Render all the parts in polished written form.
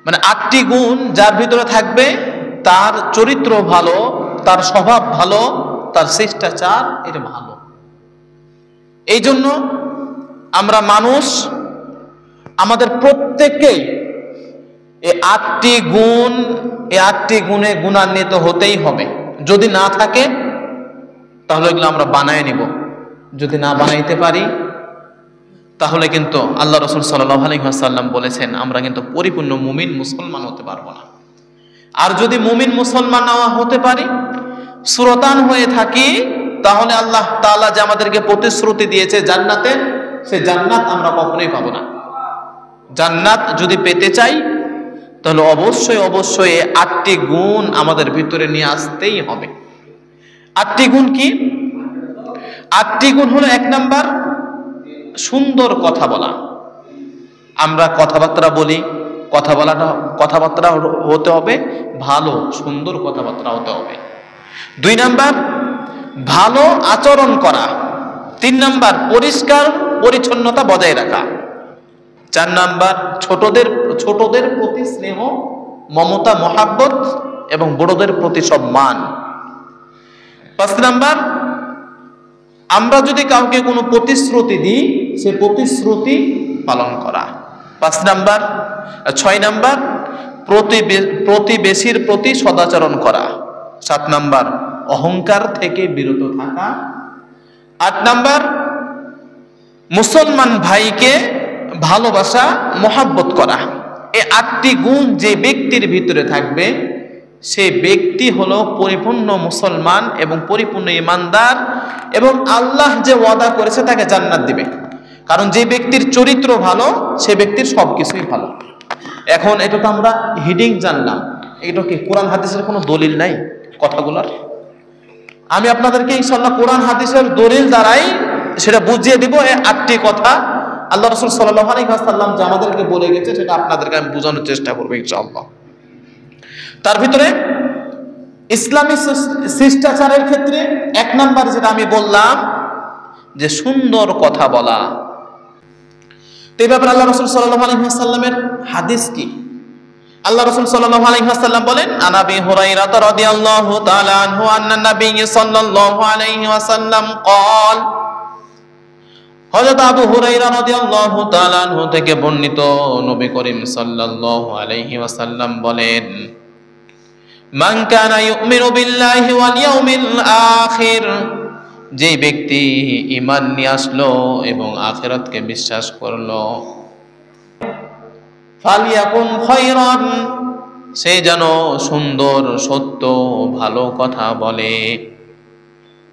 মানে 8টি গুণ যার ভিতরে থাকবে তার চরিত্র ভালো, তার স্বভাব ভালো, তার শিষ্টাচার এটা ভালো। এই জন্য আমরা মানুষ, আমাদের প্রত্যেককেই এই 8টি গুণে গুণান্বিত হতেই হবে। যদি না থাকে তাহলে এগুলো আমরা বানায় নিব। যদি না বানাইতে পারি তাহলে কিন্তু আল্লাহ রাসূল সাল্লাল্লাহু আলাইহি ওয়াসাল্লাম বলেছেন আমরা কিন্তু পরিপূর্ণ মুমিন মুসলমান হতে পারবো না। আর যদি মুমিন মুসলমান না হতে পারি, সুরতান হয়ে থাকি, তাহলে আল্লাহ তাআলা যে আমাদেরকে প্রতিশ্রুতি দিয়েছে জান্নাতের, সে জান্নাত আমরা কখনোই পাবো না। জান্নাত যদি পেতে চাই তাহলে অবশ্যই 8টি গুণ আমাদের ভিতরে নিয়ে আসতেই হবে। 8টি গুণ কি? 8টি গুণ হলো, 1 নাম্বার সুন্দর কথা বলা। আমরা কথাবার্তা বলি, কথাবার্তা হতে হবে ভালো, সুন্দর কথাবার্তা হতে হবে। 2 নাম্বার ভালো আচরণ করা। 3 নাম্বার পরিষ্কার পরিচ্ছন্নতা বজায় রাখা। 4 নাম্বার ছোটদের প্রতি স্নেহ, মমতা, মহাব্বত এবং বড়দের প্রতি সম্মান। 5 নাম্বার আমরা যদি কাউকে কোনো প্রতিশ্রুতি দিই সে প্রতিশ্রুতি পালন করা। 6 নাম্বার প্রতিবেশীর প্রতি সদাচরণ করা। 7 নাম্বার অহংকার থেকে বিরত থাকা। 8 নাম্বার মুসলমান ভাইকে ভালোবাসা, মহাব্বত করা। এই 8টি গুণ যে ব্যক্তির ভিতরে থাকবে সে ব্যক্তি হলো পরিপূর্ণ মুসলমান এবং পরিপূর্ণ ঈমানদার, এবং আল্লাহ যে ওয়াদা করেছে তাকে জান্নাত দিবে। কারণ যে ব্যক্তির চরিত্র ভালো সে ব্যক্তির সবকিছুই ভালো। এখন এটা তো আমরা হিডিং জানলাম, এটা কি কোরআন হাদিসের কোনো দলিল নাই কথাগুলোর? আমি আপনাদেরকে ইনশাআল্লাহ কোরআন হাদিসের দলিল দ্বারাই সেটা বুঝিয়ে দিব। এই 8টি কথা আল্লাহ রাসূল সাল্লাল্লাহু আলাইহি ওয়াসাল্লাম যে আমাদেরকে বলে গেছে সেটা আপনাদেরকে আমি বোঝানোর চেষ্টা করব ইনশাআল্লাহ। তার ভিতরে ইসলামী শিষ্টাচারের ক্ষেত্রে 1 নাম্বার যেটা আমি বললাম যে সুন্দর কথা বলা। এই ব্যাপারে আল্লাহ রাসূল সাল্লাল্লাহু আলাইহি ওয়াসাল্লামের হাদিস কি? আল্লাহ রাসূল সাল্লাল্লাহু আলাইহি ওয়াসাল্লাম বলেন, আন আবি হুরায়রা রাদিয়াল্লাহু তাআলা আনহু আন্না নবী সাল্লাল্লাহু আলাইহি ওয়াসাল্লাম ক্বাল, হযরত আবু হুরায়রা রাদিয়াল্লাহু তাআলা আনহু থেকে বর্ণিত, নবী করিম সাল্লাল্লাহু আলাইহি ওয়াসাল্লাম বলেন, মান কানা ইউমিনু বিল্লাহি ওয়াল ইয়াউমিল আখির, যে ব্যক্তি ঈমান নিয়ে আসলো এবং আখিরাতকে বিশ্বাস করলো, ফালিয়াকুন খায়রান, সে যেন সুন্দর, সত্য, ভালো কথা বলে,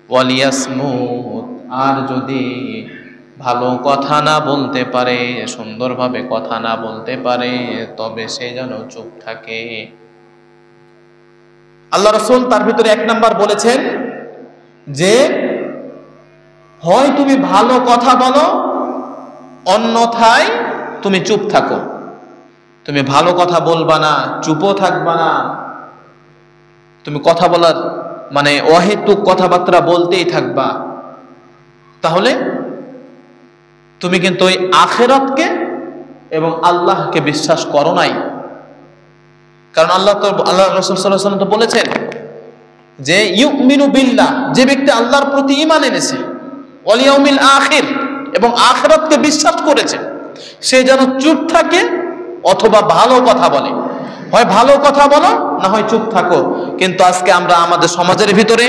ওয়ালিয়াসমুত, আর যদি ভালো কথা না বলতে পারে, সুন্দরভাবে কথা না বলতে পারে, তবে সে যেন চুপ থাকে। আল্লাহ রাসূল তার ভিতরে 1 নাম্বার বলেছেন যে হয় তুমি ভালো কথা বলো, অন্যথায় তুমি চুপ থাকো। তুমি ভালো কথা বলবা না, চুপও থাকবা না, তুমি কথা বলার মানে অহেতুক কথাবার্তা বলতেই থাকবা, তাহলে তুমি কিন্তু ওই আখিরাতকে এবং আল্লাহকে বিশ্বাস করো নাই। কারণ আল্লাহ রাসূল সাল্লাল্লাহু আলাইহি ওয়াসাল্লাম তো বলেছেন যে ইউমিনু বিল্লাহ, যে ব্যক্তি আল্লাহর প্রতি ঈমান এনেছে, ওয়াল ইয়াউমিল আখির, এবং আখিরাতকে বিশ্বাস করেছে, সে যেন চুপ থাকে অথবা ভালো কথা বলে। হয় ভালো কথা বলো, না হয় চুপ থাকো। কিন্তু আজকে আমরা আমাদের সমাজের ভিতরে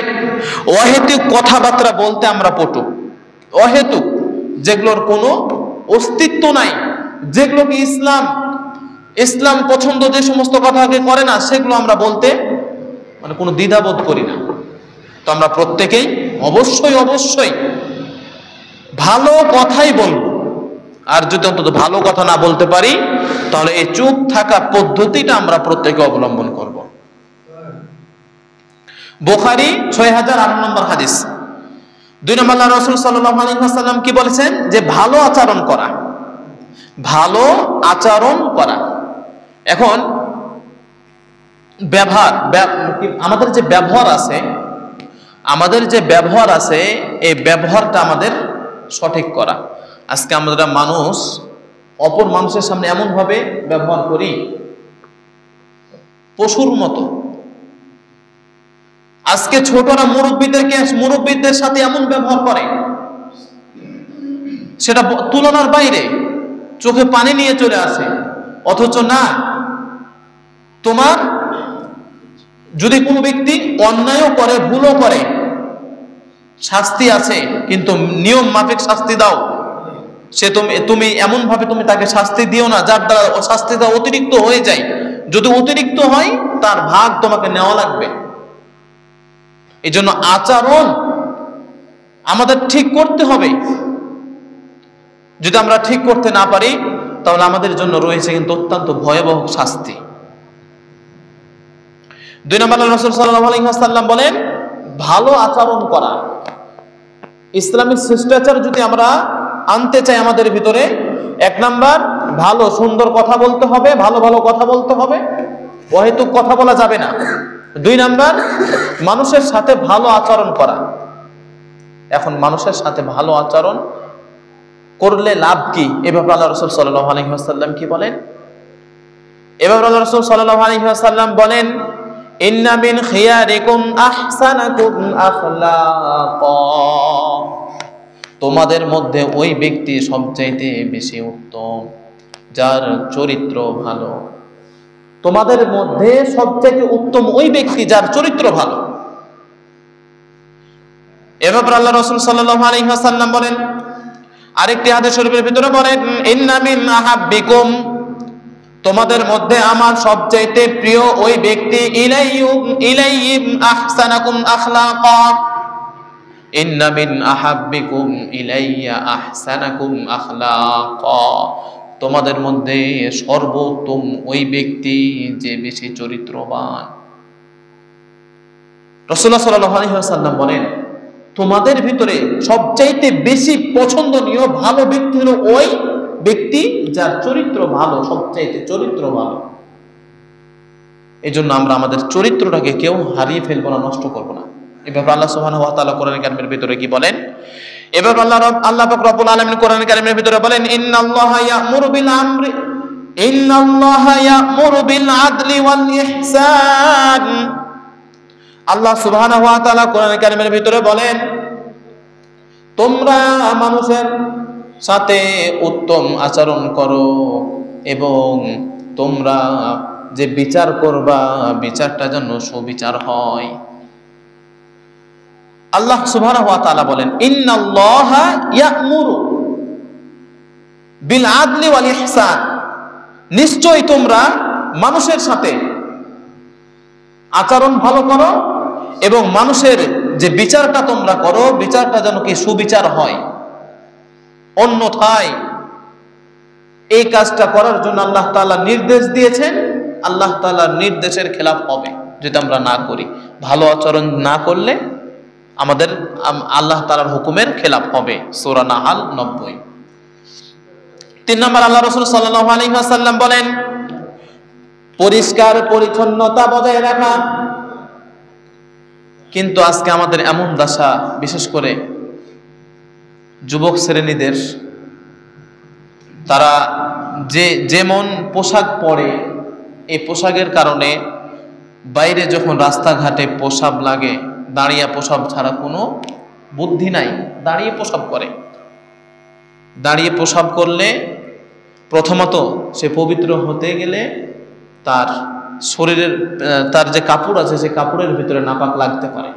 অহেতুক কথাবার্তা বলতে আমরা পটু, অহেতুক, যেগুলোর কোনো অস্তিত্ব নাই, যেগুলোকে ইসলাম পছন্দ যে সমস্ত কথাকে করে না, সেগুলো আমরা বলতে মানে কোনো দ্বিধাবোধ করি না। তো আমরা প্রত্যেকেই অবশ্যই ভালো কথাই বলবো। আর যদি অন্তত ভালো কথা না বলতে পারি তাহলে এই চুপ থাকা পদ্ধতিটা আমরা প্রত্যেকে অবলম্বন করব। বুখারী 6008 নম্বর হাদিস। 2 নম্বর আল্লাহ রাসূল সাল্লাল্লাহু আলাইহি ওয়াসাল্লাম কি বলেছেন যে ভালো আচরণ করা, ভালো আচরণ করা। এখন আমাদের যে ব্যবহার আছে, এই ব্যবহারটা আমাদের সঠিক করা। আজকে আমরা মানুষ অপর মানুষের সামনে এমন ভাবে ব্যবহার করি পশুর মতো। আজকে ছোটরা মুরব্বীদের সাথে এমন ব্যবহার করে, সেটা তুলনার বাইরে, চোখে পানি নিয়ে চলে আসে। অথচ না, তোমার যদি কোনো ব্যক্তি অন্যায়ও করে, ভুলও করে, শাস্তি আছে, কিন্তু নিয়ম মাফিক শাস্তি দাও। সে তুমি এমন ভাবে তুমি তাকে শাস্তি দিও না যার দ্বারা শাস্তিটা অতিরিক্ত হয়ে যায়। যদি অতিরিক্ত হয় তার ভাগ তোমাকে নেওয়া লাগবে। এই জন্য আচরণ আমাদের ঠিক করতে হবে। যদি আমরা ঠিক করতে না পারি তাহলে আমাদের জন্য রয়েছে কিন্তু অত্যন্ত ভয়াবহ শাস্তি। 2 নম্বর রাসূল সাল্লাল্লাহু আলাইহি ওয়াসাল্লাম বলেন ভালো আচরণ করা। ইসলামিক শিষ্টাচার যদি আমরা আনতে চাই আমাদের ভিতরে, 1 নাম্বার ভালো সুন্দর কথা বলতে হবে, ভালো ভালো কথা বলতে হবে, অহেতুক কথা বলা যাবে না। 2 নাম্বার মানুষের সাথে ভালো আচরণ করা। এখন মানুষের সাথে ভালো আচরণ করলে লাভ কি? এভাবে আল্লাহ রাসূল সাল্লাল্লাহু আলাইহি ওয়াসাল্লাম কি বলেন? এভাবে আল্লাহ রাসূল সাল্লাল্লাহু আলাইহি ওয়াসাল্লাম বলেন ইন্না মিন খিয়ারিকুম আহসানাকুম আখলাকা। তোমাদের মধ্যে ওই ব্যক্তি সবচাইতে বেশি উত্তম যার চরিত্র ভালো। তোমাদের মধ্যে সবচাইতে উত্তম ওই ব্যক্তি যার চরিত্র ভালো। এভাবে আল্লাহ রাসূল সাল্লাল্লাহু আলাইহি ওয়াসাল্লাম বলেন, আরেকটি হাদিস শরীফের ভিতরে বলেন ইন্না মিন আহাব্বিকুম, তোমাদের মধ্যে আমার সবচাইতে প্রিয় ওই ব্যক্তি ইলাইহিম আহসানাকুম আখলাকা। ইন্না মিন আহাব্বিকুম ইলাইয়া আহসানাকুম আখলাকা, তোমাদের মধ্যে সর্বোত্তম ওই ব্যক্তি যে বেশি চরিত্রবান। রাসূলুল্লাহ সাল্লাল্লাহু আলাইহি ওয়াসাল্লাম বলেন তোমাদের ভিতরে সবচাইতে বেশি পছন্দনীয় ভালো ব্যক্তি হলো ওই ব্যক্তি যার চরিত্র ভালো, সবচাইতে চরিত্র ভালো। এই জন্য আমরা আমাদের চরিত্রটাকে কেউ হারিয়ে ফেলবো না, নষ্ট করবো না। এভাবে আল্লাহ সুবহানাহু ওয়া তাআলা কোরআন কারীমের ভিতরে কি বলেন? এভাবে আল্লাহ পাক রব্বুল আলামিন কোরআন কারীমের ভিতরে বলেন ইন্নাল্লাহা ইয়া'মুরু বিল আদলি ওয়াল ইহসান। আল্লাহ সুবহানাহু ওয়া তাআলা কোরআন কারীমের ভিতরে বলেন তোমরা মানুষের সাথে উত্তম আচরণ করো এবং তোমরা যে বিচার করবা বিচারটা যেন সুবিচার হয়। আল্লাহ সুবহানাহু ওয়া তাআলা বলেন ইন্নাল্লাহা ইয়া'মুরু বিল আদলি ওয়াল ইহসান, নিশ্চয়ই তোমরা মানুষের সাথে আচরণ ভালো করো এবং মানুষের যে বিচারটা তোমরা করো বিচারটা যেন কি সুবিচার হয়। অন্যথায় এই কাজটা করার জন্য আল্লাহ তাআলা নির্দেশ দিয়েছেন, আল্লাহ তাআলার নির্দেশের খেলাফ হবে যদি আমরা না করি। ভালো আচরণ না করলে আমাদের আল্লাহ তাআলার হুকুমের খেলাফ হবে। সূরা নাহাল 90। 3 নম্বর আল্লাহ রাসূল সাল্লাল্লাহু আলাইহি ওয়াসাল্লাম বলেন পরিষ্কার পরিচ্ছন্নতা বজায় রাখা। কিন্তু আজকে আমাদের এমন দশা, বিশেষ করে যুবক শ্রেণীদের, তারা যেমন পোশাক পরে এই পোশাকের কারণে বাইরে যখন রাস্তাঘাটে প্রসাব লাগে দাঁড়িয়ে প্রসাব ছাড়া কোনো বুদ্ধি নাই, দাঁড়িয়ে প্রসাব করে। দাঁড়িয়ে প্রসাব করলে প্রথমত সে পবিত্র হতে গেলে তার শরীরের তার যে কাপড় আছে সে কাপড়ের ভিতরে নাপাক লাগতে পারে।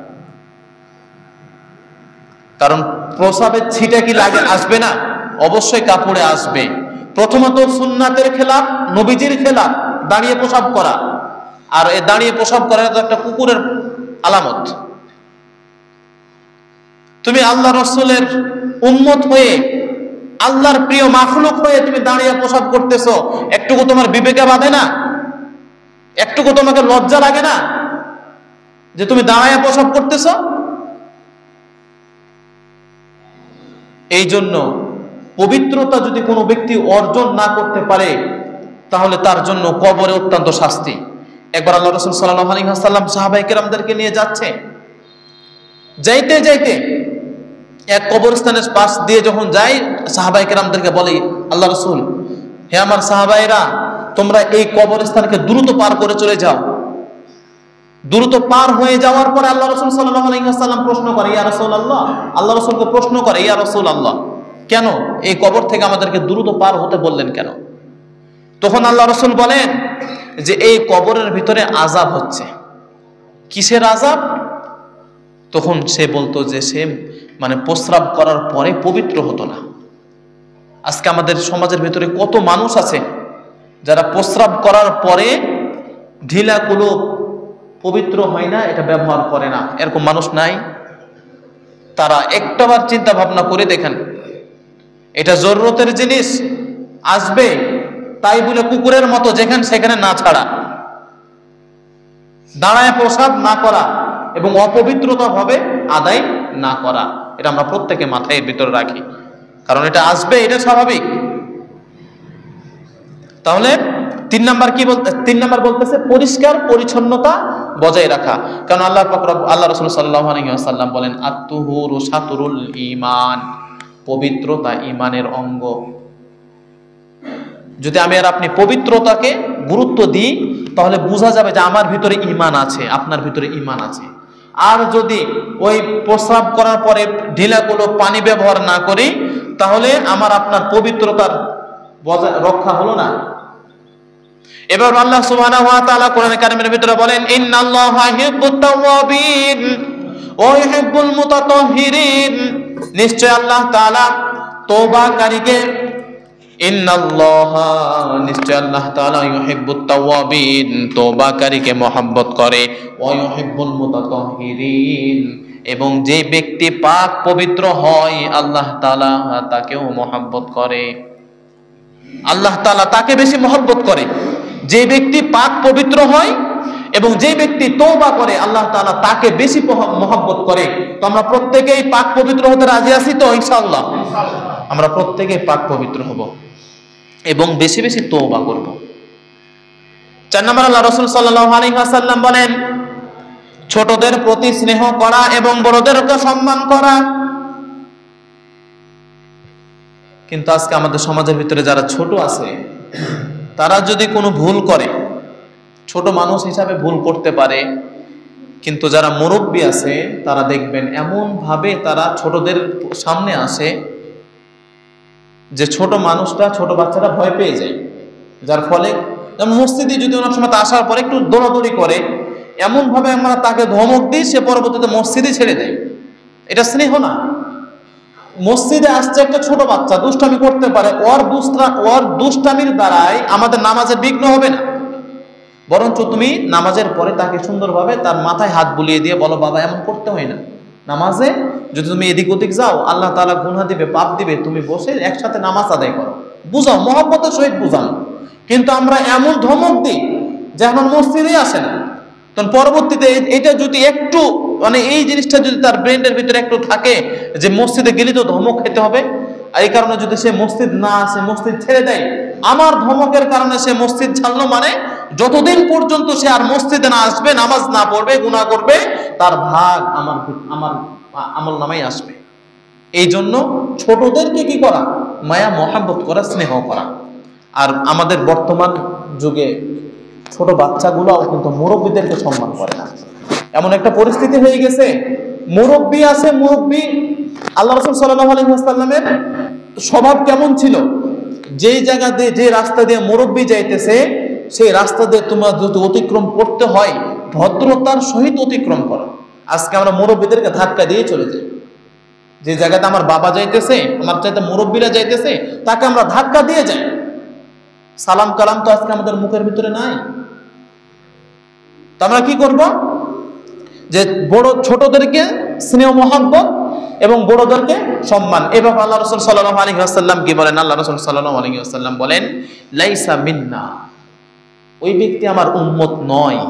কারণ প্রসাবের ছিটা কি লাগে আসবে না? অবশ্যই কাপড়ে আসবে। প্রথমত সুন্নাতের খেলাফ, নবীজির খেলাফ দাঁড়িয়ে প্রসাব করা। আর এই দাঁড়িয়ে প্রসাব করা তো একটা কুকুরের আলামত। তুমি আল্লাহ রাসূলের উম্মত হয়ে, আল্লাহর প্রিয় মাখলুক হয়ে তুমি দাঁড়িয়ে প্রসাব করতেছো, একটুকু তোমার বিবেকে বাঁধে না? একটুকু তোমাকে লজ্জা লাগে না যে তুমি দাঁড়ায় প্রসাব করতেছো? এই জন্য পবিত্রতা যদি কোনো ব্যক্তি অর্জন না করতে পারে তাহলে তার জন্য কবরে অত্যন্ত শাস্তি। একবার আল্লাহ রাসূল সাল্লাল্লাহু আলাইহি ওয়াসাল্লাম সাহাবায়ে কেরামদেরকে নিয়ে যাচ্ছে, যাইতে যাইতে এক কবরস্থানের পাশ দিয়ে যখন যায় সাহাবায়ে কেরামদেরকে বলে আল্লাহ রাসূল, হে আমার সাহাবায়েরা, তোমরা এই কবরস্থানকে দ্রুত পার করে চলে যাও, দ্রুত পার হয়ে যাওয়ার পরে আল্লাহ রাসূল সাল্লাল্লাহু আলাইহি ওয়াসাল্লাম প্রশ্ন করে, ইয়া রাসূলুল্লাহ, আল্লাহ রাসূলকে প্রশ্ন করে, ইয়া রাসূলুল্লাহ, কেন এই কবর থেকে আমাদেরকে দ্রুত পার হতে বললেন কেন? তখন আল্লাহ রাসূল বলেন যে এই কবরের ভিতরে আযাব হচ্ছে। কিসের আযাব? তখন সে বলতো যে সে প্রস্রাব করার পরে পবিত্র হতো না। আজকে আমাদের সমাজের ভিতরে কত মানুষ আছে যারা প্রস্রাব করার পরে ঢিলা কুলো পবিত্র হয় না, এটা ব্যবহার করে না, এরকম মানুষ নাই? তারা একটাবার চিন্তা ভাবনা করে দেখেন, এটা জরুরতের জিনিস, আসবে, তাই বলে কুকুরের মতো যেখানে সেখানে না ছাড়া, দাঁড়ায় প্রসাব না করা এবং অপবিত্রতা ভাবে আদায় না করা, এটা আমরা প্রত্যেকে মাথায় ভিতরে রাখি, কারণ এটা আসবে, এটা স্বাভাবিক। তাহলে 3 নাম্বার বলতেছে পরিষ্কার পরিচ্ছন্নতা বজায় রাখা। কারণ আল্লাহ রাসূল সাল্লাল্লাহু আলাইহি ওয়াসাল্লাম বলেন, আত-তুহুরু শাতরুল ঈমান, পবিত্রতা ঈমানের অঙ্গ। যদি আমি আর আপনি পবিত্রতাকে গুরুত্ব দিই তাহলে বোঝা যাবে যে আমার ভিতরে ঈমান আছে, আপনার ভিতরে ঈমান আছে। আর যদি ওই প্রস্রাব করার পরে ঢিলাগুলো পানি ব্যবহার না করি তাহলে আমার আপনার পবিত্রতার রক্ষা হলো না। এবার আল্লাহ সুবহানাহু ওয়া তাআলা কোরআনে কারীমের ভিতরে বলেন, ইন্নাল্লাহা ইউহিব্বুত তাওয়াবিন ওয়া ইউহিব্বুল মুতাতাহহিরিন, নিশ্চয় আল্লাহ তাআলা তওবাকারীকে, ইন্নাল্লাহা, নিশ্চয় আল্লাহ তাআলা ইউহিব্বুত তাওয়াবিন, তওবাকারীকে মহব্বত করে, ওয়া ইউহিব্বুল মুতাতাহহিরিন, এবং যে ব্যক্তি পাক পবিত্র হয় আল্লাহ তাআলা তাকেও মহব্বত করে। আল্লাহ তাআলা তাকে বেশি মহব্বত করে যে ব্যক্তি পাক পবিত্র হয়, এবং যে ব্যক্তি তওবা করে আল্লাহ তাআলা তাকে বেশি মহব্বত করে। তো আমরা প্রত্যেকেই পাক পবিত্র হতে রাজি আছি তো? ইনশাআল্লাহ আমরা প্রত্যেকেই পাক পবিত্র হব এবং বেশি বেশি তওবা করব। 4 নম্বর আল্লাহ রাসূল সাল্লাল্লাহু আলাইহি ওয়াসাল্লাম বলেন, ছোটদের প্রতি স্নেহ করা এবং বড়দেরকে সম্মান করা। কিন্তু আজকে আমাদের সমাজের ভিতরে যারা ছোট আছে তারা যদি কোনো ভুল করে, ছোট মানুষ হিসাবে ভুল করতে পারে, কিন্তু যারা মুরব্বী আছে তারা দেখবেন এমন ভাবে তারা ছোটদের সামনে আসে যে ছোট বাচ্চারা ভয় পেয়ে যায়। যার ফলে মসজিদে যদি অনেক সময় আসার পরে একটু দৌড়াদৌড়ি করে, এমন ভাবে আমরা তাকে ধমক দিই, সে পরবর্তীতে মসজিদে ছেড়ে দেয়। এটা স্নেহ না। মসজিদে আসছে একটা ছোট বাচ্চা, দুষ্টামি করতে পারে, ওর দুষ্টামির দ্বারাই আমাদের নামাজের বিঘ্ন হবে না, বরঞ্চ তুমি নামাজের পরে তাকে সুন্দরভাবে তার মাথায় হাত বুলিয়ে দিয়ে বলো, বাবা এমন করতে হয় না। নামাজে যদি তুমি এদিক ওদিক যাও আল্লাহ তাআলা গুনাহ দিবে, পাপ দিবে, তুমি বসে একসাথে নামাজ আদায় করো, বুঝাও, মহব্বতের সহিত বুঝাও। কিন্তু আমরা এমন ধমক দিই যে এখন মসজিদে আসে না। তখন পরবর্তীতে এটা যদি একটু এই জিনিসটা যদি তার ব্রেনের ভিতরে একটু থাকে যে মসজিদে গেলে তো ধমক খেতে হবে, আর এই কারণে যদি সে মসজিদ না আসে, মসজিদ ছেড়ে দেয়, আমার ধমকের কারণে সে মসজিদ ছাড়লো, যতদিন পর্যন্ত সে আর মসজিদে না আসবে, নামাজ না পড়বে, গুনাহ করবে, তার ভাগ আমার আমল নামাই আসবে। এই জন্য ছোটদেরকে কি করা? মায়া মহব্বত করা, স্নেহ করা। আর আমাদের বর্তমান যুগে ছোট বাচ্চাগুলোও কিন্তু মুরব্বীদেরকে সম্মান করে না। এমন একটা পরিস্থিতি হয়ে গেছে, মুরব্বী আছে, আল্লাহ রাসূল সাল্লাল্লাহু আলাইহি ওয়াসাল্লামের স্বভাব কেমন ছিল? যেই জায়গা দিয়ে, যে রাস্তা দিয়ে মুরব্বী যাইতেছে, সেই রাস্তা দিয়ে তোমার যদি অতিক্রম করতে হয় ভদ্রতার সহিত অতিক্রম করো। আজকে আমরা মুরব্বীদেরকে ধাক্কা দিয়ে চলে যাই। যে জায়গাতে আমার বাবা যাইতেছে, আমার চাইতে মুরব্বীরা যাইতেছে, তাকে আমরা ধাক্কা দিয়ে যাই। সালাম কালাম তো আজকে আমাদের মুখের ভিতরে নাই। তো আমরা কি করব? যে ছোটদেরকে স্নেহ মহব্বত এবং বড়দেরকে সম্মান। এভাবে আল্লাহ রাসূল সাল্লাল্লাহু আলাইহি ওয়াসাল্লাম কি বলেন? আল্লাহ রাসূল সাল্লাল্লাহু আলাইহি ওয়াসাল্লাম বলেন, লাইসা মিন্না, ওই ব্যক্তি আমার উম্মত নয়।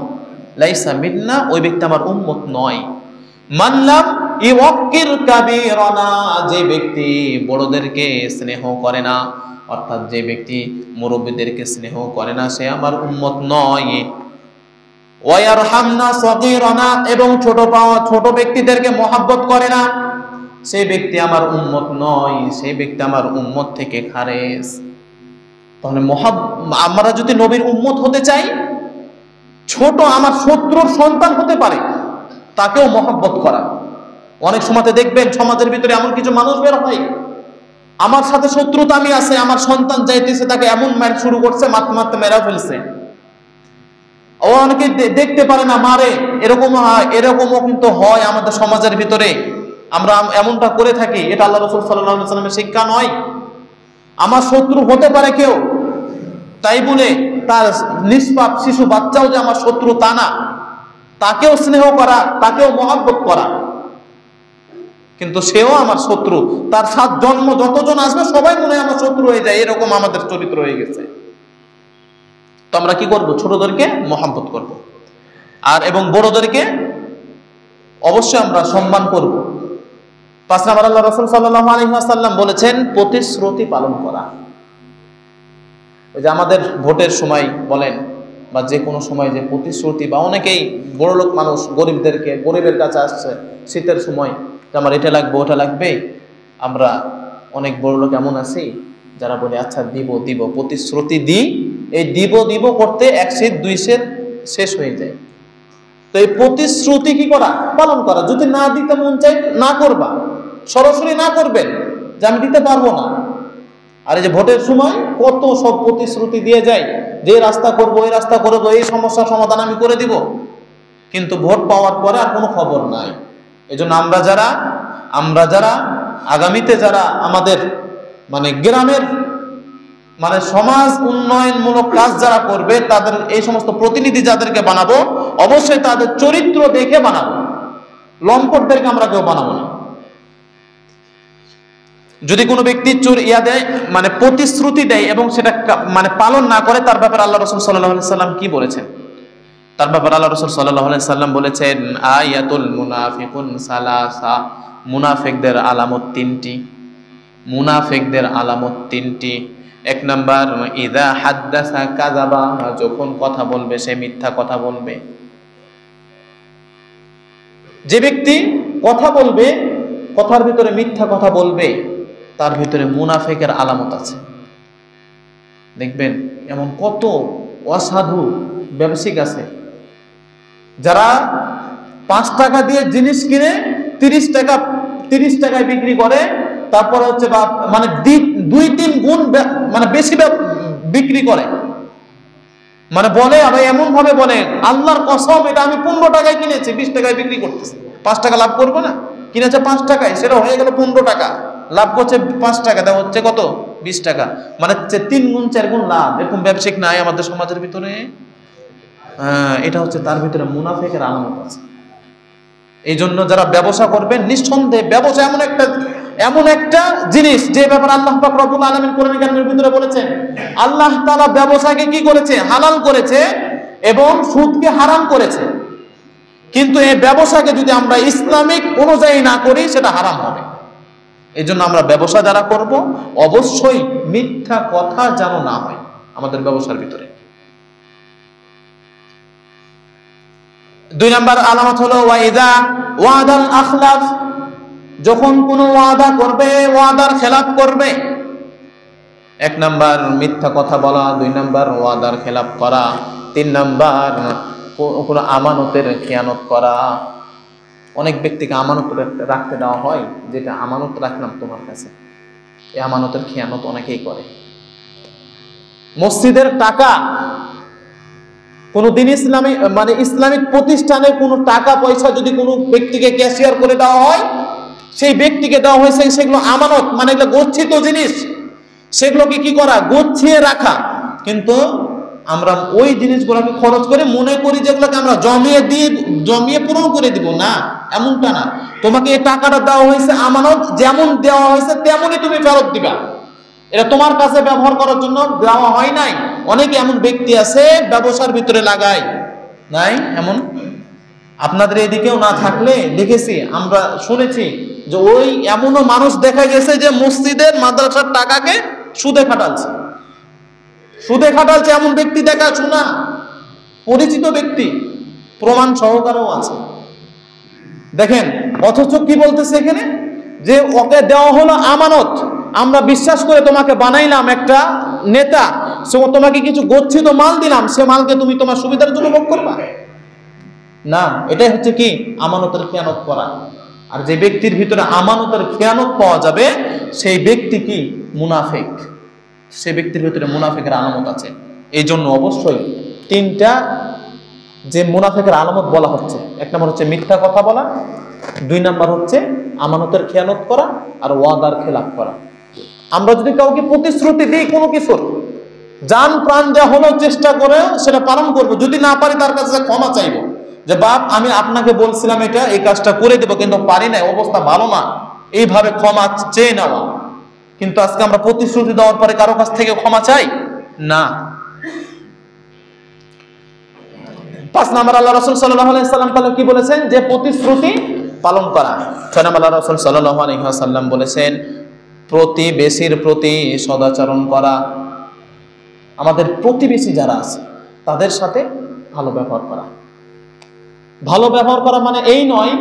লাইসা মিন্না, ওই ব্যক্তি আমার উম্মত নয়। মান লাম ইওয়াক্কির কাবীরানা, যে ব্যক্তি বড়দেরকে স্নেহ করে না, অর্থাৎ যে ব্যক্তি মুরব্বীদেরকে স্নেহ করে না, সে আমার উম্মত নয়। ওয়ায়ারহামনা সগীরানা, এবং ছোট ব্যক্তিদেরকে মহব্বত করে না, সেই ব্যক্তি আমার উম্মত নয়, সেই ব্যক্তি আমার উম্মত থেকে খারেজ। তাহলে আমরা যদি নবীর উম্মত হতে চাই, ছোট আমার শত্রুর সন্তান হতে পারে, তাকেও মহব্বত করা। অনেক সময়তে দেখবেন সমাজের ভিতরে এমন কিছু মানুষ বের হয়, আমার সাথে শত্রুতা আমি আছে, আমার সন্তান যাইতেছে তাকে এমন মার শুরু করছে, মারতে মারতে মেরা ফেলছে। ও অনেকে দেখতে পারে না, মারে, এরকম হয়, এরকমও কিন্তু হয় আমাদের সমাজের ভিতরে। আমরা এমনটা করে থাকি, এটা আল্লাহ রাসূল সাল্লাল্লাহু আলাইহি ওয়াসাল্লামের শিক্ষা নয়। আমার শত্রু হতে পারে কেউ, তাই বলে তার নিষ্পাপ শিশু বাচ্চাও যে আমার শত্রু তা না, তাকেও স্নেহ করা, তাকেও মহব্বত করা, কিন্তু সেও আমার শত্রু। তার সাত জন্ম যতজন আসবে সবাই মনে হয় আমার শত্রু হয়ে যায়, এরকম আমাদের চরিত্র হয়ে গেছে। তো আমরা কি করব? ছোটদেরকে মহব্বত করব, আর এবং বড়দেরকে অবশ্যই আমরা সম্মান করব। 5 নম্বর আল্লাহ রাসূল সাল্লাল্লাহু আলাইহি ওয়াসাল্লাম বলেছেন প্রতিশ্রুতি পালন করা। ওই যে আমাদের ভোটের সময় বলেন বা যে কোনো সময় যে প্রতিশ্রুতি, বা অনেকেই বড়লোক মানুষ গরিবের কাছে আসছে শীতের সময়, আমার এটা লাগবে ওটা লাগবে। আমরা অনেক বড়লোক এমন আছি যারা বলে আচ্ছা দিব দিব, প্রতিশ্রুতি দিই, এই দিব করতে 1 শীত 2 শীত শেষ হয়ে যায়। তো এই প্রতিশ্রুতি কি করা? পালন করা। যদি না দিতে মন চাই না করবা, সরাসরি না করবেন যে আমি দিতে পারবো না। আর এই যে ভোটের সময় কত সব প্রতিশ্রুতি দিয়ে যায়, যে রাস্তা করবো, এই রাস্তা করবো, এই সমস্যার সমাধান আমি করে দিব, কিন্তু ভোট পাওয়ার পরে আর কোনো খবর নাই। এই জন্য আমরা যারা আগামীতে যারা আমাদের মানে গ্রামের মানে সমাজ উন্নয়নমূলক কাজ যারা করবে, তাদের এই সমস্ত প্রতিনিধি যাদেরকে বানাবো, অবশ্যই তাদের চরিত্র দেখে বানাবো, লম্পটদেরকে আমরা কেউ বানাবো না। যদি কোনো ব্যক্তি মানে প্রতিশ্রুতি দেয় এবং সেটা মানে পালন না করে, তার ব্যাপারে আল্লাহ রাসূল সাল্লাল্লাহু আলাইহি সাল্লাম কি বলেছেন? তার ব্যাপারে আল্লাহ রাসূল সাল্লাল্লাহু আলাইহি সাল্লাম বলেছেন আয়াতুল মুনাফিকুন সালাসা, মুনাফিকদের আলামত 3টি। মুনাফিকদের আলামত 3টি। 1 নাম্বার ইযা হাদ্দাসা কাযাবা, যখন কথা বলবে সে মিথ্যা কথা বলবে। যে ব্যক্তি কথা বলবে, কথার ভিতরে মিথ্যা কথা বলবে, তার ভিতরে মুনাফিকের আলামত আছে। দেখবেন এমন কত অসাধু ব্যবসায়িক আছে যারা 5 টাকা দিয়ে জিনিস কিনে 30 টাকায় বিক্রি করে, তারপরে হচ্ছে মানে 2-3 গুণ মানে বেশি বিক্রি করে। মানে বলে আবার এমন ভাবে বলে আল্লাহর কসম এটা আমি 15 টাকায় কিনেছি, 20 টাকায় বিক্রি করতেছে। 5 টাকা লাভ করবো না? কিনেছে 5 টাকায়, সেটা হয়ে গেল 15 টাকা, লাভ করছে 5 টাকা, দেওয়া হচ্ছে কত? 20 টাকা। মানে 3 গুণ 4 গুণ লাভ। এরকম ব্যবসায়িক নাই আমাদের সমাজের ভিতরে? এটা হচ্ছে তার ভিতরে মুনাফিকের আলামত আছে। এই জন্য যারা ব্যবসা করবেন, নিঃসন্দেহে ব্যবসা এমন একটা জিনিস যে ব্যাপারে আল্লাহ পাক রব্বুল আলামিন কোরআন কারীমের ভিতরে বলেছেন। আল্লাহ তাআলা ব্যবসাকে কি করেছে? হালাল করেছে এবং সুদকে হারাম করেছে। কিন্তু এই ব্যবসাকে যদি আমরা ইসলামিক অনুযায়ী না করি, সেটা হারাম হবে। এই জন্য আমরা ব্যবসা যারা করব, অবশ্যই মিথ্যা কথা যেন না হয় আমাদের ব্যবসার ভিতরে। 2 নাম্বার আলামত হলো ওয়াইদা ওয়াদাল আখলাফ, যখন কোনো ওয়াদা করবে ওয়াদার খেলাফ করবে। 1 নাম্বার মিথ্যা কথা বলা, 2 নাম্বার ওয়াদার খেলাফ করা, 3 নাম্বার কোনো আমানতের খেয়ানত করা। অনেক ব্যক্তিকে আমানত রাখতে দেওয়া হয়, যেটা আমানত রাখলাম তোমার কাছে, এই আমানতের খেয়ানত অনেকেই করে। মসজিদের টাকা, কোনো দিন ইসলামিক প্রতিষ্ঠানের কোনো টাকা পয়সা যদি কোনো ব্যক্তিকে ক্যাশিয়ার করে দেওয়া হয়, সেই ব্যক্তিকে দেওয়া হয়েছে সেগুলো আমানত, মানে এগুলো গচ্ছিত জিনিস, সেগুলোকে কি করা? গুছিয়ে রাখা। কিন্তু আমরা ওই জিনিসগুলোকে খরচ করে মনে করি যেগুলোকে আমরা জমিয়ে পূরণ করে দিব না, এমনটা না। তোমাকে এই টাকাটা দেওয়া হয়েছে আমানত, যেমন দেওয়া হয়েছে তেমনই তুমি ফেরত দিবা। এটা তোমার কাছে ব্যবহার করার জন্য দেওয়া হয় নাই। অনেকে এমন ব্যক্তি আছে ব্যবসার ভিতরে লাগায় নাই, এমন আপনাদের এদিকেও না থাকলে দেখেছি, আমরা শুনেছি যে ওই এমনও মানুষ দেখা গেছে যে মসজিদের মাদ্রাসার টাকাকে সুদে খাটালছে। এমন ব্যক্তি দেখা শোনা, পরিচিত ব্যক্তি, প্রমাণ সহকারেও আছে। দেখেন, অথচ কি বলতেছে এখানে? যে ওকে দেওয়া হলো আমানত, আমরা বিশ্বাস করে তোমাকে বানাইলাম একটা নেতা, সে তোমাকে কিছু গচ্ছিত মাল দিলাম, সে মালকে তুমি তোমার সুবিধার জন্য ভোগ করবা না। এটাই হচ্ছে কি আমানতের খেয়ানত করা। আর যে ব্যক্তির ভিতরে আমানতের খেয়ানত পাওয়া যাবে সেই ব্যক্তি কি মুনাফিক, সে ব্যক্তির ভিতরে মুনাফিকের আলামত আছে। এই জন্য অবশ্যই তিনটা যে মুনাফিকের আলামত বলা হচ্ছে, এক নম্বর হচ্ছে মিথ্যা কথা বলা, দুই নম্বর হচ্ছে আমানতের খেয়ানত করা, আর ওয়াদার খেলাফ করা। আমরা যদি কাউকে প্রতিশ্রুতি দিই কোনো কিছুর, জান প্রাণ দেওয়া হলেও চেষ্টা করে সেটা পালন করব, যদি না পারি তার কাছে ক্ষমা চাইবো যে বাপ আমি আপনাকে বলছিলাম এটা এই কাজটা করে দেবো কিন্তু পারি না, অবস্থা ভালো না, এইভাবে ক্ষমা চেয়ে নেওয়া। কিন্তু আজকে আমরা প্রতিশ্রুতি দেওয়ার পরে কারো কাছ থেকে ক্ষমা চাই না। 5 নম্বর আল্লাহ রাসূল সাল্লাল্লাহু আলাইহি ওয়াসাল্লাম তাআলা কি বলেছেন যে প্রতিশ্রুতি পালন করা। 6 নম্বর আল্লাহ রাসূল সাল্লাল্লাহু আলাইহি ওয়াসাল্লাম বলেছেন প্রতিবেশীর প্রতি সদাচরণ করা, আমাদের প্রতিবেশী যারা আছে তাদের সাথে ভালো ব্যবহার করা। ভালো ব্যবহার করা মানে এই নয়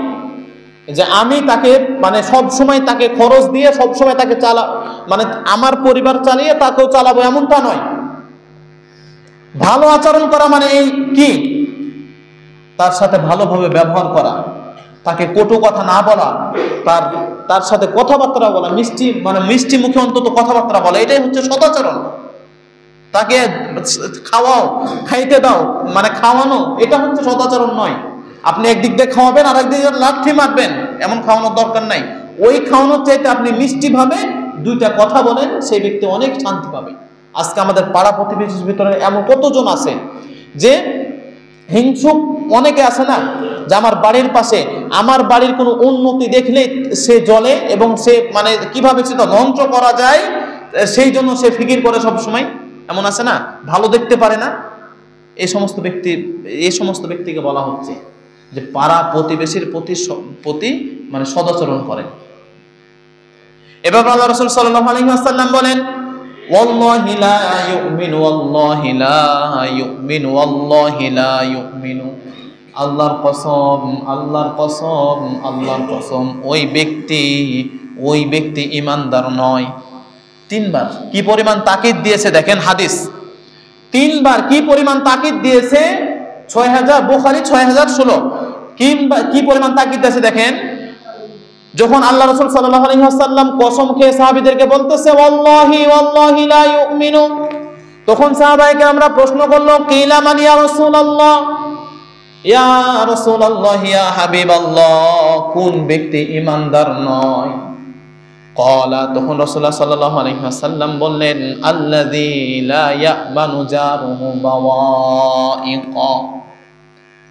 যে আমি তাকে মানে সব সময় তাকে খরচ দিয়ে সব সময় তাকে মানে আমার পরিবার চালিয়ে তাকেও চালাবো এমনটা নয়। ভালো আচরণ করা মানে এই কি তার সাথে ভালোভাবে ব্যবহার করা, তাকে কটু কথা না বলা, তার সাথে কথাবার্তা বলা, মিষ্টি মুখে অন্তত কথাবার্তা বলা, এটাই হচ্ছে সদাচরণ। তাকে খাওয়াও, খাইতে দাও মানে খাওয়ানো, এটা হচ্ছে সদাচরণ নয়। আপনি একদিক দিয়ে খাওয়াবেন আর একদিক দিয়ে লাঠি মারবেন, এমন খাওয়ানোর দরকার নাই। ওই খাওয়ানোর চাইতে আপনি মিষ্টি ভাবে দুইটা কথা বলেন, সেই ব্যক্তি অনেক শান্তি পাবে। আজকে আমাদের পাড়া প্রতিবেশীর ভিতরে এমন কতজন আছে যে হিংসুক অনেকে আছে না, যে আমার বাড়ির পাশে আমার বাড়ির কোনো উন্নতি দেখলে সে জ্বলে এবং সে মানে কিভাবে সেটা ধ্বংস করা যায় সেই জন্য সে ফিকির করে সব সময়। এমন আছে না, ভালো দেখতে পারে না। এই সমস্ত ব্যক্তিকে বলা হচ্ছে যে পাড়া প্রতিবেশীর প্রতি মানে সদাচরণ করেন। এবার আল্লাহ রাসূল সাল্লাল্লাহু আলাইহি ওয়াসাল্লাম বলেন ওয়াল্লাহি লা ইউমিনু ওয়াল্লাহি লা ইউমিনু ওয়াল্লাহি লা ইউমিনু, আল্লাহর কসম আল্লাহর কসম আল্লাহর কসম ওই ব্যক্তি ঈমানদার নয়। 3 বার কি পরিমাণ তাকিদ দিয়েছে দেখেন হাদিস, 3 বার কি পরিমাণ তাকিদ দিয়েছে। 6000 বুখারী 6016 কি পরিমাণ তাকিদ দিয়েছে দেখেন। যখন আল্লাহ রাসূল সাল্লাল্লাহু আলাইহি ওয়াসাল্লাম কসম খেয়ে সাহাবীদেরকে বলতেছে ওয়াল্লাহি ওয়াল্লাহি লা ইউমিনু, তখন সাহাবায়ে আমরা প্রশ্ন করলো কিলা মান ইয়া রাসূলুল্লাহ, ইয়া রাসূলুল্লাহ ইয়া হাবিবাল্লাহ, কোন ব্যক্তি ঈমানদার নয়? ক্বালা, তখন রাসূলুল্লাহ সাল্লাল্লাহু আলাইহি ওয়াসাল্লাম বললেন আল্লাযী লা ইয়ামানু জারুহু বাওয়াইকা,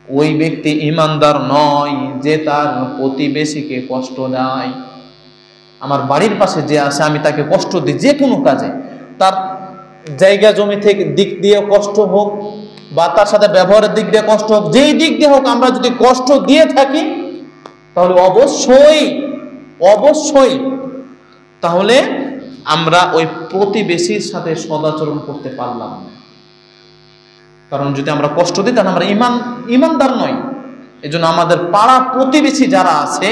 ওই ব্যক্তি ঈমানদার নয় যে তার প্রতিবেশীকে কষ্ট দেয়। আমার বাড়ির পাশে যে আছে আমি তাকে কষ্ট দিই যে কোনো কাজে, তার জায়গা জমি থেকে দিক দিয়ে কষ্ট হোক বা তার সাথে ব্যবহারের দিক দিয়ে কষ্ট হোক, যেই দিক দিয়ে হোক, আমরা যদি কষ্ট দিয়ে থাকি তাহলে অবশ্যই তাহলে আমরা ওই প্রতিবেশীর সাথে সদাচরণ করতে পারলাম না। কারণ যদি আমরা কষ্ট দিই তাহলে আমরা ঈমানদার নই। এজন্য আমাদের পাড়া প্রতিবেশী যারা আছে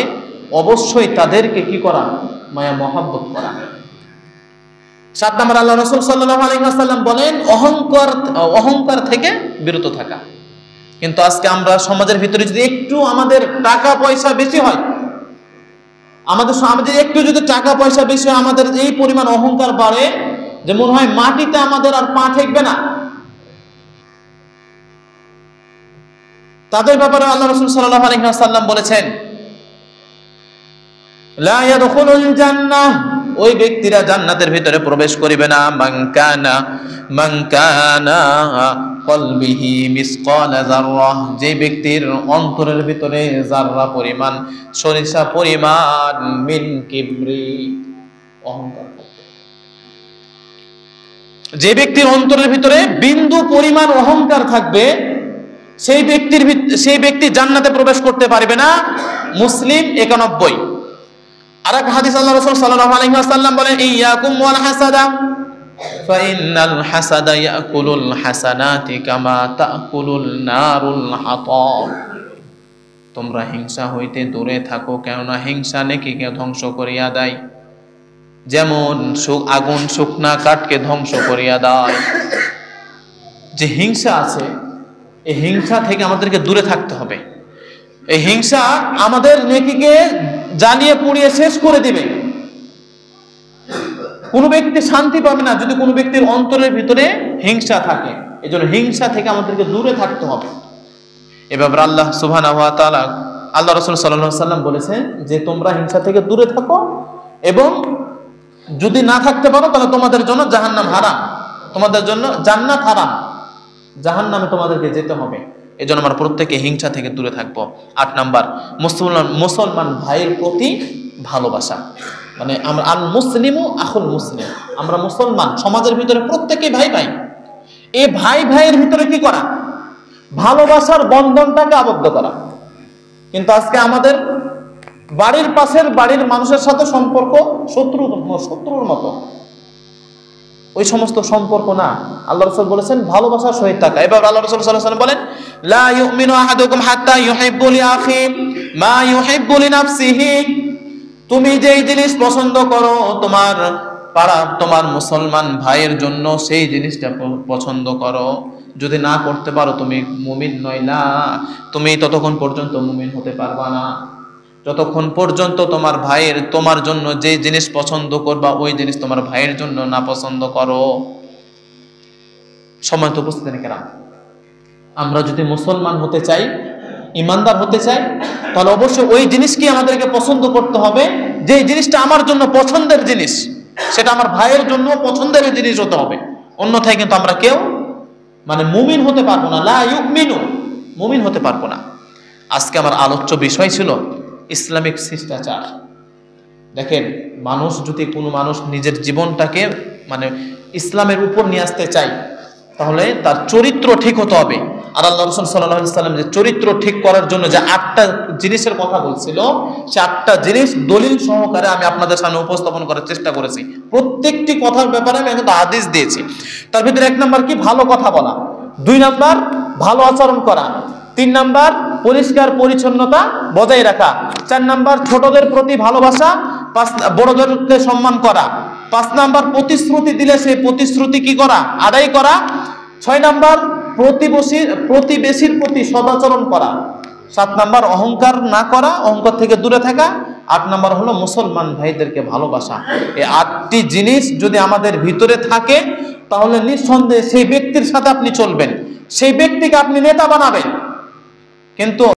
অবশ্যই তাদেরকে কি করা, মায়া মহব্বত করা। 7 নম্বর আল্লাহ রাসূল সাল্লাল্লাহু আলাইহি ওয়াসাল্লাম বলেন অহংকার থেকে বিরত থাকা। কিন্তু আজকে আমরা সমাজের ভিতরে যদি একটু আমাদের টাকা পয়সা বেশি হয়, আমাদের একটু যদি টাকা পয়সা বেশি হয়, আমাদের এই পরিমাণ অহংকার বাড়ে যে মনে হয় মাটিতে আমাদের আর পা ঠেকবে না। তাদের ব্যাপারে আল্লাহ রাসূল সাল্লাল্লাহু আলাইহি ওয়াসাল্লাম বলেছেন লা ইয়াদখুলুল জান্নাহ, ওই ব্যক্তিরা জান্নাতের ভিতরে প্রবেশ করিবে না। মান কানা কলবিহি মিসকালা যাররাহ, যে ব্যক্তির অন্তরের ভিতরে যাররা পরিমাণ, সরিষা পরিমাণ মিন কিবরি, অহংকার, যে ব্যক্তির অন্তরের ভিতরে বিন্দু পরিমাণ অহংকার থাকবে সেই ব্যক্তি জান্নাতে প্রবেশ করতে পারবে না। মুসলিম 91। আরেক হাদিস আল্লাহ রাসূল সাল্লাল্লাহু আলাইহি ওয়াসাল্লাম বলেন ইয়াকুম ওয়াল হাসাদা ফাইন্নাল হাসাদা ইয়াকুলুল হাসানাতি কামা তাকুলুল নারুল হাতাব, তোমরা হিংসা হইতে দূরে থাকো, কেননা হিংসা নেকিকে ধ্বংস করিয়া দেয়, যেমন আগুন শুকনা কাঠকে ধ্বংস করিয়া দেয়। যে হিংসা আছে, এই হিংসা থেকে আমাদেরকে দূরে থাকতে হবে। এই হিংসা আমাদের নেকিকে জ্বালিয়ে পুড়িয়ে শেষ করে দিবে। কোনো ব্যক্তি শান্তি পাবে না যদি কোনো ব্যক্তির অন্তরের ভিতরে হিংসা থাকে। এই জন্য হিংসা থেকে আমাদেরকে দূরে থাকতে হবে। এবার আল্লাহ সুবহানাহু ওয়া তাআলা, আল্লাহ রাসূল সাল্লাল্লাহু আলাইহি ওয়াসাল্লাম বলেছেন যে তোমরা হিংসা থেকে দূরে থাকো, এবং যদি না থাকতে পারো তাহলে তোমাদের জন্য জাহান্নাম হারাম, তোমাদের জন্য জান্নাত হারাম, জাহান্নামে তোমাদেরকে যেতে হবে। এই জন্য আমরা প্রত্যেকে হিংসা থেকে দূরে থাকবো। 8 নাম্বার, মুসলমান ভাইয়ের প্রতি ভালোবাসা। মানে আমরা আল মুসলিমু আখুল মুসলিম, আমরা মুসলমান, সমাজের ভিতরে প্রত্যেকে ভাই ভাই। এই ভাই ভাইয়ের ভিতরে কি করা? ভালোবাসার বন্ধনটাকে আবদ্ধ করা। কিন্তু আজকে আমাদের বাড়ির পাশের বাড়ির মানুষের সাথে সম্পর্ক শত্রুর মতো। ওই সমস্ত সম্পর্ক না। আল্লাহ রাসূল বলেছেন ভালোবাসার সহিত থাকা। এবার আল্লাহ রাসূল সাল্লাল্লাহু আলাইহি ওয়াসাল্লাম বলেন, লা ইউমিনু আহাদুকুম হাত্তা ইউহিব্বু লিআখি মা ইউহিব্বু লিনাফসিহি। তুমি যেই জিনিস পছন্দ করো তোমার মুসলমান ভাইয়ের জন্য সেই জিনিসটা পছন্দ করো। যদি না করতে পারো তুমি মুমিন নইলা, তুমি ততক্ষণ পর্যন্ত মুমিন হতে পারবা না যতক্ষণ পর্যন্ত তোমার ভাইয়ের তোমার জন্য যে জিনিস পছন্দ করবা ওই জিনিস তোমার ভাইয়ের জন্য না পছন্দ করো। সম্মানিত উপস্থিতি কেরাম, আমরা যদি মুসলমান হতে চাই, ইমানদার হতে চাই, তাহলে অবশ্যই ওই জিনিসকে আমাদেরকে পছন্দ করতে হবে। যে জিনিসটা আমার জন্য পছন্দের জিনিস সেটা আমার ভাইয়ের জন্য পছন্দের জিনিস হতে হবে। অন্যথায় কিন্তু আমরা কেউ মুমিন হতে পারবো না। লা ইউমিনু, মুমিন হতে পারবো না। আজকে আমার আলোচ্য বিষয় ছিল ইসলামিক শিষ্টাচার। দেখেন, কোনো মানুষ নিজের জীবনটাকে ইসলামের উপর নিয়ে আসতে চায়, তাহলে তার চরিত্র ঠিক হতে হবে। আর আল্লাহ রাসূল সাল্লাল্লাহু আলাইহি ওয়াসাল্লাম যে চরিত্র ঠিক করার জন্য যে 8টা জিনিসের কথা বলছিল, সে 8টা জিনিস দলিল সহকারে আমি আপনাদের সামনে উপস্থাপন করার চেষ্টা করেছি। প্রত্যেকটি কথার ব্যাপারে আমি কিন্তু হাদিস দিয়েছি। তার ভিতরে 1 নাম্বার কি? ভালো কথা বলা। 2 নাম্বার ভালো আচরণ করা। 3 নাম্বার পরিষ্কার পরিচ্ছন্নতা বজায় রাখা। 4 নাম্বার ছোটদের প্রতি ভালোবাসা, 5 বড়দেরকে সম্মান করা। 5 নাম্বার প্রতিশ্রুতি দিলে সেই প্রতিশ্রুতি কি করা? আদায় করা। 6 নাম্বার প্রতিবেশীর প্রতি সদাচরণ করা। 7 নাম্বার অহংকার না করা, অহংকার থেকে দূরে থাকা। 8 নাম্বার হলো মুসলমান ভাইদেরকে ভালোবাসা। এই 8টি জিনিস যদি আমাদের ভিতরে থাকে তাহলে নিঃসন্দেহে সেই ব্যক্তির সাথে আপনি চলবেন, সেই ব্যক্তিকে আপনি নেতা বানাবেন। কিন্তু